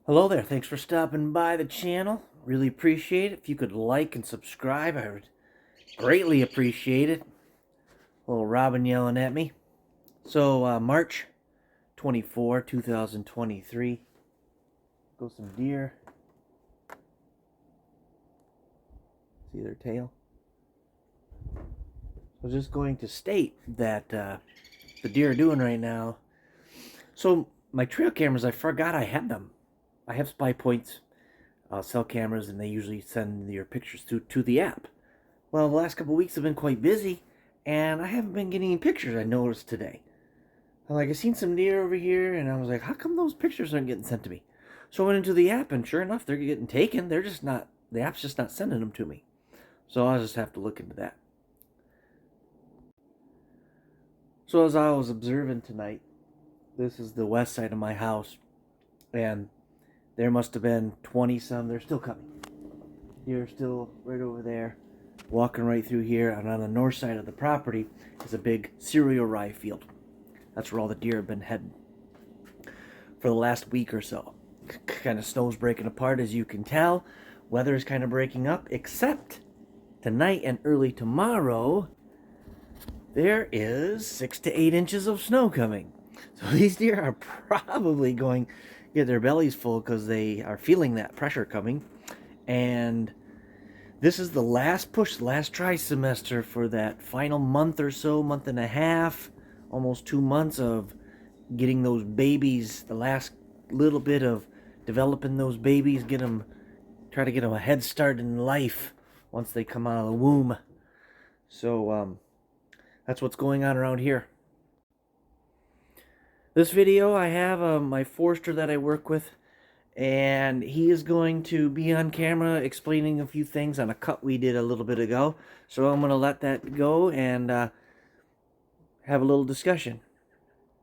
Hello there, thanks for stopping by the channel. Really appreciate it. If you could like and subscribe, I would greatly appreciate it. Little Robin yelling at me. So, March 24, 2023. Go some deer. See their tail? I was just going to state that the deer are doing right now. So, my trail cameras, I forgot I had them. I have Spy Points cell cameras, and they usually send your pictures to the app. Well, the last couple of weeks have been quite busy, and I haven't been getting any pictures. I noticed today. I seen some deer over here, and I was like, how come those pictures aren't getting sent to me? So I went into the app, and sure enough, they're getting taken. They're just not, the app's just not sending them to me. So I'll just have to look into that. So as I was observing tonight, this is the west side of my house, and there must have been 20 some. They're still coming. You're still right over there, walking right through here. And on the north side of the property is a big cereal rye field. That's where all the deer have been heading for the last week or so. Kind of snow's breaking apart, as you can tell. Weather is kind of breaking up, except tonight and early tomorrow, there is 6 to 8 inches of snow coming. So these deer are probably going to get their bellies full because they are feeling that pressure coming. And this is the last push, the last trimester for that final month or so, month and a half, almost 2 months of getting those babies, the last little bit of developing those babies, try to get them a head start in life once they come out of the womb. So that's what's going on around here. This video I have my forester that I work with, and he is going to be on camera explaining a few things on a cut we did a little bit ago. So I'm going to let that go and have a little discussion.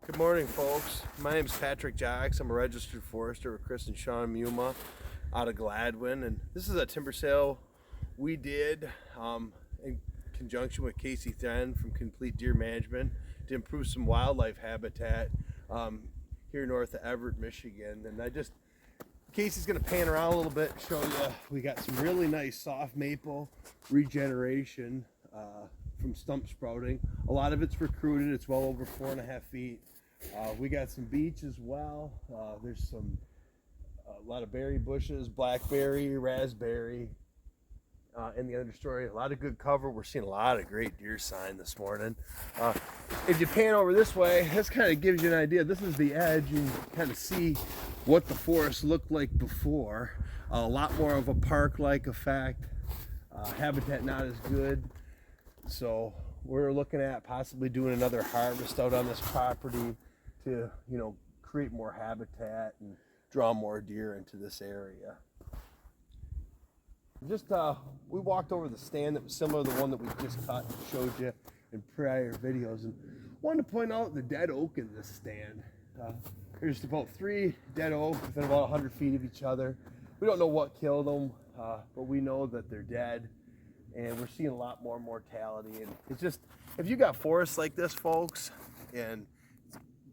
Good morning, folks. My name is Patrick Jaques. I'm a registered forester with Chris and Sean Muma out of Gladwin, and this is a timber sale we did in conjunction with Casey Then from Complete Deer Management to improve some wildlife habitat here north of Everett, Michigan. And Casey's going to pan around a little bit, show you we got some really nice soft maple regeneration from stump sprouting. A lot of it's recruited. It's well over 4.5 feet. We got some beech as well. There's a lot of berry bushes, blackberry, raspberry in the understory. A lot of good cover. We're seeing a lot of great deer sign this morning. If you pan over this way, this kind of gives you an idea. This is the edge. You can kind of see what the forest looked like before. A lot more of a park-like effect. Habitat not as good. So we're looking at possibly doing another harvest out on this property to, create more habitat and draw more deer into this area. We walked over the stand that was similar to the one that we just cut and showed you in prior videos, and wanted to point out the dead oak in this stand. There's about 3 dead oak within about 100 feet of each other. We don't know what killed them, but we know that they're dead, and we're seeing a lot more mortality. And it's just, if you got forests like this, folks, and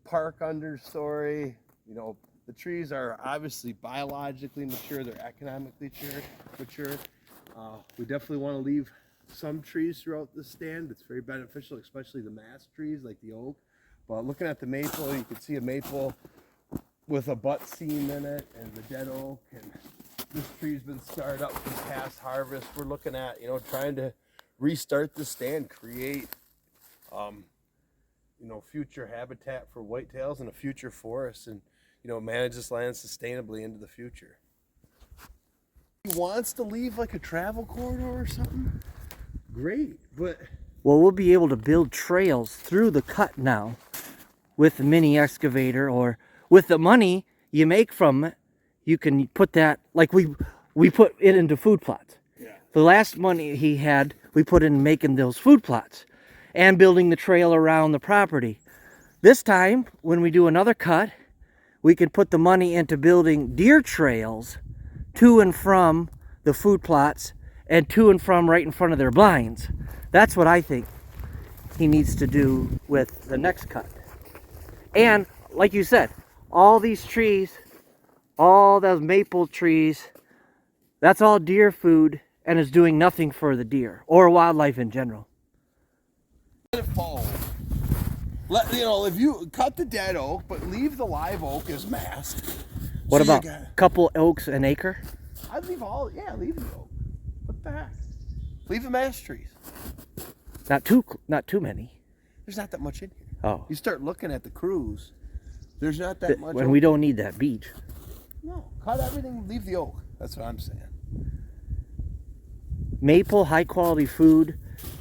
park understory, the trees are obviously biologically mature, they're economically mature. We definitely want to leave some trees throughout the stand. It's very beneficial, especially the mast trees like the oak. But looking at the maple, you can see a maple with a butt seam in it, and the dead oak, and this tree's been scarred up from past harvest. We're looking at, trying to restart the stand, create future habitat for whitetails and a future forest, and manage this land sustainably into the future. He wants to leave like a travel corridor or something. Great, but Well, we'll be able to build trails through the cut now with the mini excavator, or with the money you make from it, you can put that, like we put it into food plots. yeah, The last money he had, we put in making those food plots and building the trail around the property. This time, when we do another cut, we can put the money into building deer trails to and from the food plots and to and from right in front of their blinds. That's what I think he needs to do with the next cut. And like you said, all these trees all those maple trees, that's all deer food and is doing nothing for the deer or wildlife in general. Let it fall. If you cut the dead oak, but leave the live oak as mast. What about a couple oaks an acre? I'd leave leave the oak. What the heck? Leave the mast trees. Not too many. There's not that much in here. Oh. You start looking at the crews, there's not that much. When we don't need that beach. No, cut everything, leave the oak. That's what I'm saying. Maple, high quality food.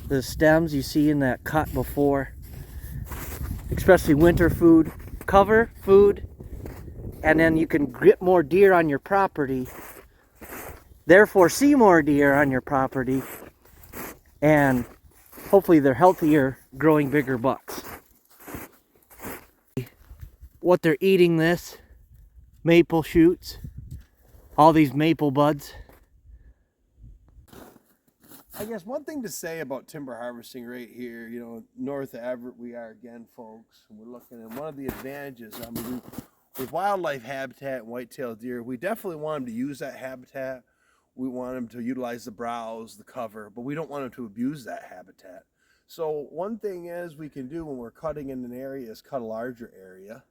The stems you see in that cut before, especially winter food, cover food, and then you can get more deer on your property, therefore see more deer on your property, and hopefully they're healthier, growing bigger bucks. What they're eating, this maple shoots, all these maple buds. I guess one thing to say about timber harvesting right here, north of Everett we are again, folks, and we're looking at one of the advantages. I mean, with wildlife habitat and white-tailed deer, we definitely want them to use that habitat. We want them to utilize the browse, the cover, but we don't want them to abuse that habitat. So one thing is we can do when we're cutting in an area is cut a larger area,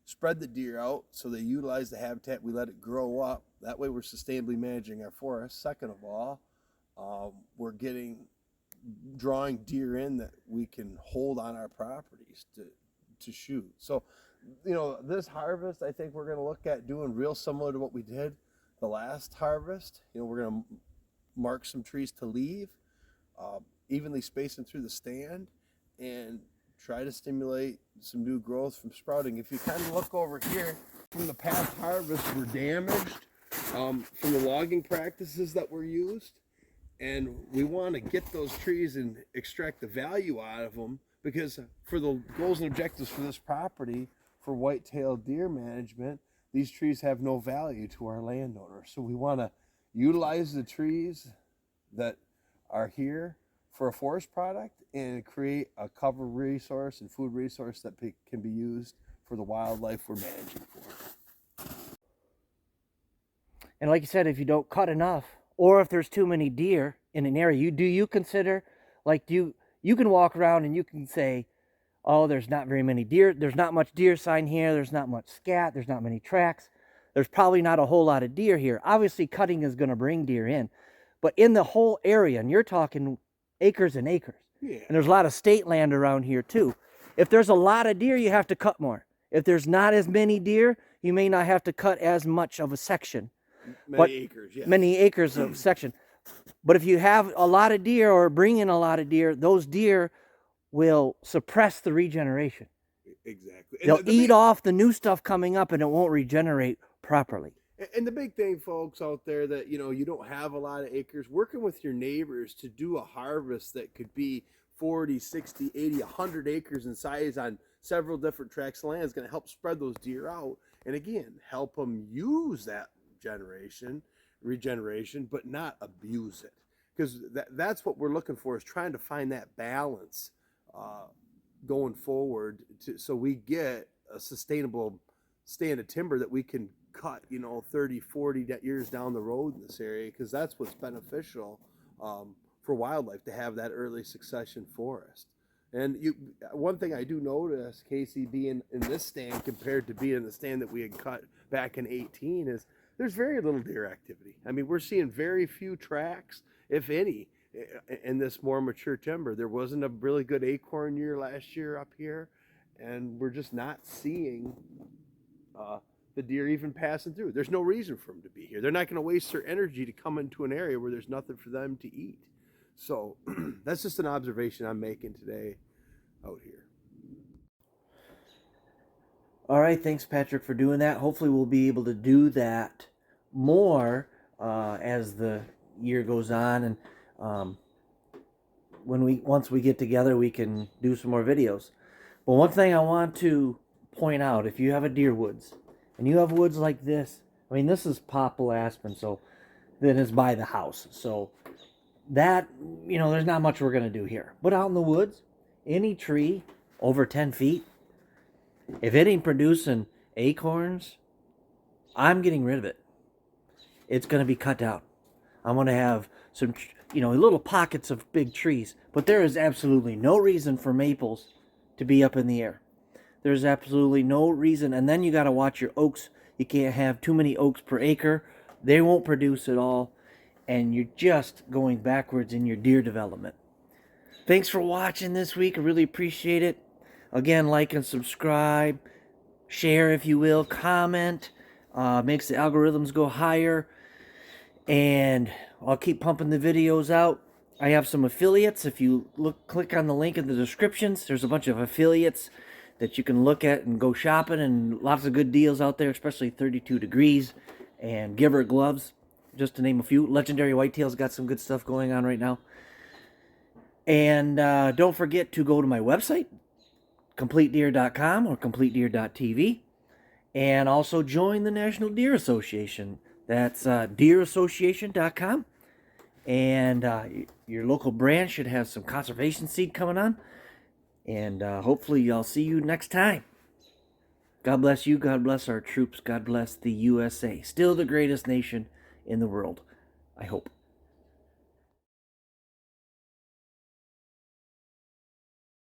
spread the deer out so they utilize the habitat, we let it grow up. That way we're sustainably managing our forest. Second of all, we're drawing deer in that we can hold on our properties to shoot. So, this harvest, I think we're going to look at doing real similar to what we did the last harvest. We're going to mark some trees to leave, evenly spacing through the stand, and try to stimulate some new growth from sprouting. If you kind of look over here, from the past harvest, we're damaged from the logging practices that were used. And we want to get those trees and extract the value out of them, because for the goals and objectives for this property, for white-tailed deer management, these trees have no value to our landowners. So we want to utilize the trees that are here for a forest product and create a cover resource and food resource that can be used for the wildlife we're managing for. And like you said, if you don't cut enough, or if there's too many deer in an area, you consider, like, you can walk around and you can say, oh, there's not very many deer, there's not much deer sign here, there's not much scat, there's not many tracks, there's probably not a whole lot of deer here. Obviously cutting is going to bring deer in, but in the whole area, and you're talking acres and acres, and there's a lot of state land around here too. If there's a lot of deer, you have to cut more. If there's not as many deer, you may not have to cut as much of a section. Many acres of section. But if you have a lot of deer or bring in a lot of deer, those deer will suppress the regeneration. Exactly. They'll eat off the new stuff coming up and it won't regenerate properly. And the big thing, folks out there, that you don't have a lot of acres, working with your neighbors to do a harvest that could be 40, 60, 80, 100 acres in size on several different tracts of land is going to help spread those deer out. And again, help them use that regeneration, but not abuse it, because that's what we're looking for, is trying to find that balance going forward so we get a sustainable stand of timber that we can cut 30, 40 years down the road in this area, because that's what's beneficial for wildlife, to have that early succession forest. And one thing I do notice, Casey, being in this stand compared to being in the stand that we had cut back in 18, is there's very little deer activity. I mean, we're seeing very few tracks, if any, in this more mature timber. There wasn't a really good acorn year last year up here, and we're just not seeing the deer even passing through. There's no reason for them to be here. They're not going to waste their energy to come into an area where there's nothing for them to eat. So that's just an observation I'm making today out here. All right, thanks, Patrick, for doing that. Hopefully we'll be able to do that more as the year goes on, and once we get together, we can do some more videos. But one thing I want to point out, if you have a deer woods and you have woods like this, I mean, this is popple aspen, so then it's by the house, so that, there's not much we're going to do here. But out in the woods, any tree over 10 feet, if it ain't producing acorns I'm getting rid of it. It's going to be cut down. I'm going to have some, little pockets of big trees. But there is absolutely no reason for maples to be up in the air. There's absolutely no reason. And then you got to watch your oaks. You can't have too many oaks per acre. They won't produce at all. And you're just going backwards in your deer development. Thanks for watching this week. I really appreciate it. Again, like and subscribe. Share, if you will. Comment. Makes the algorithms go higher. And I'll keep pumping the videos out. I have some affiliates. If you click on the link in the descriptions, there's a bunch of affiliates that you can look at and go shopping, and lots of good deals out there, especially 32 Degrees and Giver gloves, just to name a few. Legendary Whitetails got some good stuff going on right now. And don't forget to go to my website, CompleteDeer.com or CompleteDeer.tv, and also join the National Deer Association. That's deerassociation.com. And your local branch should have some conservation seed coming on. And hopefully I'll see you next time. God bless you. God bless our troops. God bless the USA. Still the greatest nation in the world, I hope.